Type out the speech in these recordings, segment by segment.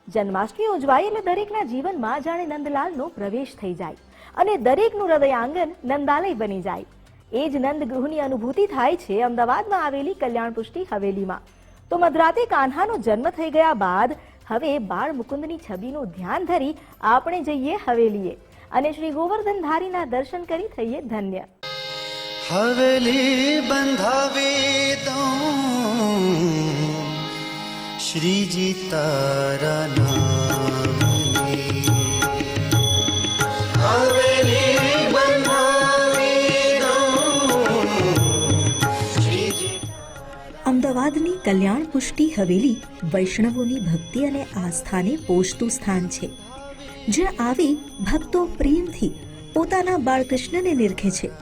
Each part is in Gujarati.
જન્માષ્ટમી ઉજવાય એટલે દરેકના જીવનમાં જાણે નંદલાલનો પ્રવેશ થઈ જાય અને દરેકનું હૃદય આંગણ નંદાલય બની જાય. એ જ નંદ ગૃહની અનુભૂતિ થાય છે અમદાવાદમાં આવેલી કલ્યાણ પુષ્ટિ હવેલીમાં. તો મધરાતે કાન્હાનો જન્મ થઈ ગયા બાદ હવે બાળ મુકુંદની છબીનું ધ્યાન ધરી આપણે જઈએ હવેલીએ અને શ્રી ગોવર્ધનધારીના દર્શન કરી થઈએ ધન્ય. હવેલી બંધાવી દઉં શ્રીજી તારા નામની. હવેલી બંધાવી દઉં શ્રીજી. અમદાવાદની કલ્યાણ પુષ્ટિ હવેલી વૈષ્ણવોની ભક્તિ અને આસ્થાને પોષતું સ્થાન છે, જ્યાં આવી ભક્તો પ્રેમથી પોતાના બાળકૃષ્ણને નિરખે છે.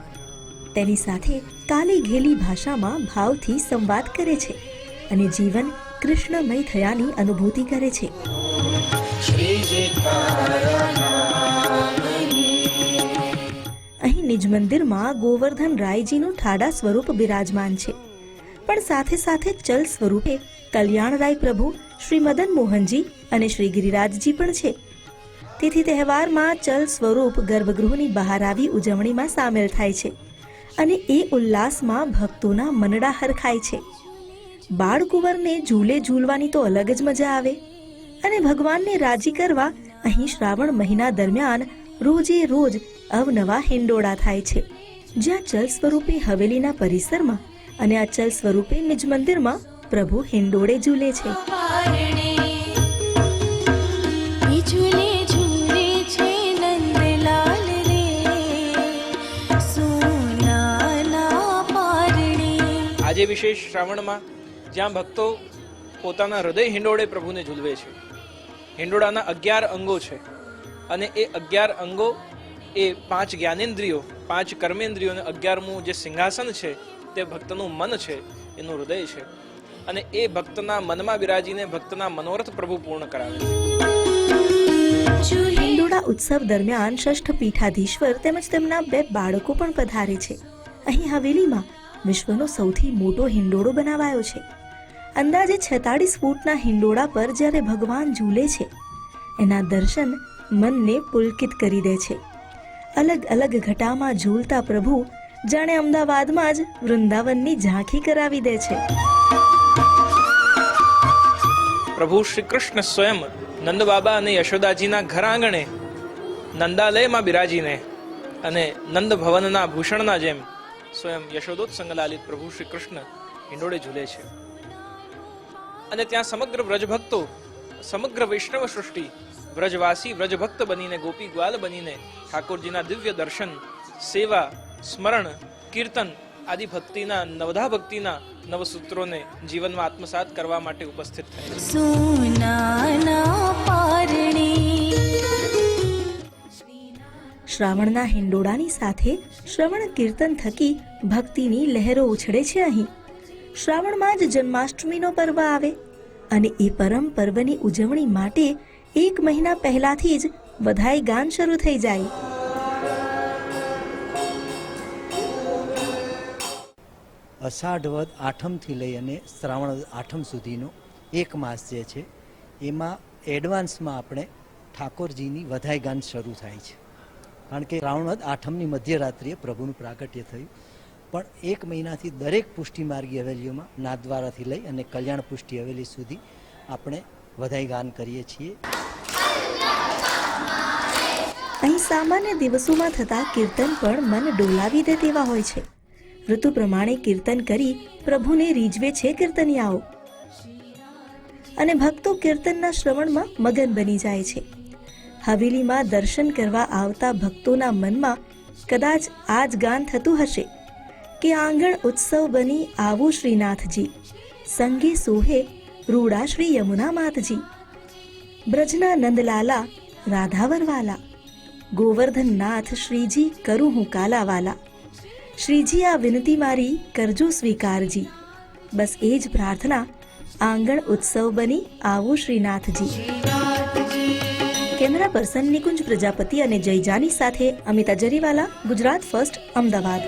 તેની સાથે કાલી ઘેલી ભાષામાં ભાવથી સંવાદ કરે છે અને જીવન કૃષ્ણમય થયાની અનુભૂતિ કરે છે. અહીં નિજ મંદિરમાં ગોવર્ધન રાયજીનું ઠાડા સ્વરૂપ બિરાજમાન છે, પણ સાથે સાથે ચલ સ્વરૂપે કલ્યાણરાય પ્રભુ શ્રી મદન મોહનજી અને શ્રી ગિરિરાજજી પણ છે. તેથી તહેવારમાં ચલ સ્વરૂપ ગર્ભગૃહની બહાર આવી ઉજવણીમાં સામેલ થાય છે અને એ ઉલ્લાસમાં ભક્તોના મનડા હરખાય છે. બાળકુંવરને ઝૂલે ઝૂલવાની તો અલગ જ મજા આવે અને ભગવાનને રાજી કરવા અહીં શ્રાવણ મહિના દરમિયાન રોજે રોજ અવનવા હિંડોળા થાય છે, જ્યાં ચલ સ્વરૂપે હવેલીના પરિસરમાં અને અચલ સ્વરૂપે નિજ મંદિરમાં પ્રભુ હિંડોળે ઝૂલે છે. આજે વિશેષ શ્રાવણમાં જ્યાં ભક્તો પોતાના હૃદય હિંડોળે પ્રભુને ઝૂલવે છે. હિંડોળાના 11 અંગો છે અને એ 11 અંગો એ 5 જ્ઞાનેન્દ્રિયો, 5 કર્મેન્દ્રિયો અને 11મું જે સિંહાસન છે તે ભક્તનું મન છે, એનું હૃદય છે અને એ ભક્તના મનમાં બિરાજીને ભક્તના મનોરથ પ્રભુ પૂર્ણ કરાવે છે. હિંડોળા ઉત્સવ દરમિયાન ષષ્ઠ પીઠાધીશ્વર તેમજ તેમના 2 બાળકો પણ પધારે છે. અહીં હવેલીમાં વિશ્વનો સૌથી મોટો હિંડોળો બનાવાયો છે. અંદાજે 46 ફૂટના હિંડોળા પર જ્યારે ભગવાન ઝૂલે છે, એના દર્શન મનને પુલકિત કરી દે છે. અલગ અલગ ઘટામાં ઝૂલતા પ્રભુ જાણે અમદાવાદમાં જ વૃંદાવનની ઝાંખી કરાવી દે છે. પ્રભુ શ્રી કૃષ્ણ સ્વયં નંદ બાબા અને યશોદાજીના ઘર આંગણે નંદાલયમાં બિરાજીને અને નંદ ભવનના ભૂષણના જેમ સ્વયં યશોદોત્સંગ લાલિત પ્રભુ શ્રી કૃષ્ણ હિંડોળે ઝૂલે છે અને ત્યાં સમગ્ર વ્રજભક્તો, સમગ્ર વૈષ્ણવ સૃષ્ટિ વ્રજવાસી વ્રજભક્ત બનીને, ગોપી ગ્વાલ બનીને ઠાકોરજીના દિવ્ય દર્શન, સેવા, સ્મરણ, કીર્તન આદિ ભક્તિના નવધા ભક્તિના નવસૂત્રોને જીવનમાં આત્મસાત કરવા માટે ઉપસ્થિત થાય. શ્રાવણના હિંડોળાની સાથે શ્રવણ કીર્તન થકી ભક્તિની લહેરો ઉછળે છે. અહીં શ્રાવણમાં જ જન્માષ્ટમીનો પર્વ આવે અને એ પરમ પર્વની ઉજવણી માટે 1 મહિના પહેલાથી જ બધાઈ ગાન શરૂ થઈ જાય. અષાઢ વદ આઠમથી લઈ અને શ્રાવણ આઠમ સુધીનો 1 માસ જે છે એમાં એડવાન્સમાં આપણે ઠાકોરજીની વધાઈ ગાન શરૂ થાય છે. કારણ કે શ્રાવણ વદ આઠમની મધ્યરાત્રિએ પ્રભુનું પ્રાગટ્ય થયું, પણ 1 મહિનાથી દરેક પુષ્ટિ માર્ગી હવેલીઓમાં નાથદ્વારાથી લઈ અને કલ્યાણ પુષ્ટિ હવેલી સુધી આપણે વધાઈ ગાન કરીએ છીએ. અહીં સામાન્ય દિવસોમાં થતા કીર્તન પણ મન ડોલાવી દે તેવા હોય છે. ઋતુ પ્રમાણે કીર્તન કરી પ્રભુને રીઝવે છે કીર્તનિયાઓ અને ભક્તો કીર્તનના શ્રવણમાં મગન બની જાય છે. હવેલીમાં દર્શન કરવા આવતા ભક્તોના મનમાં કદાચ આ જ ગાન થતું હશે કે આંગણ ઉત્સવ બની આવો શ્રીનાથજી, સંગે સોહે રૂડા શ્રી યમુના માતજી. બ્રજના નંદલાલા રાધાવરવાલા, ગોવર્ધનનાથ શ્રીજી કરું હું કાલાવાલા. શ્રીજી આ વિનતી મારી કરજો સ્વીકારજી. બસ એ જ પ્રાર્થના, આંગણ ઉત્સવ બની આવો શ્રીનાથજી. કેમેરા પર્સન નિકુંજ પ્રજાપતિ અને જય જાની સાથે અમિતા જરીવાલા, ગુજરાત ફર્સ્ટ, અમદાવાદ.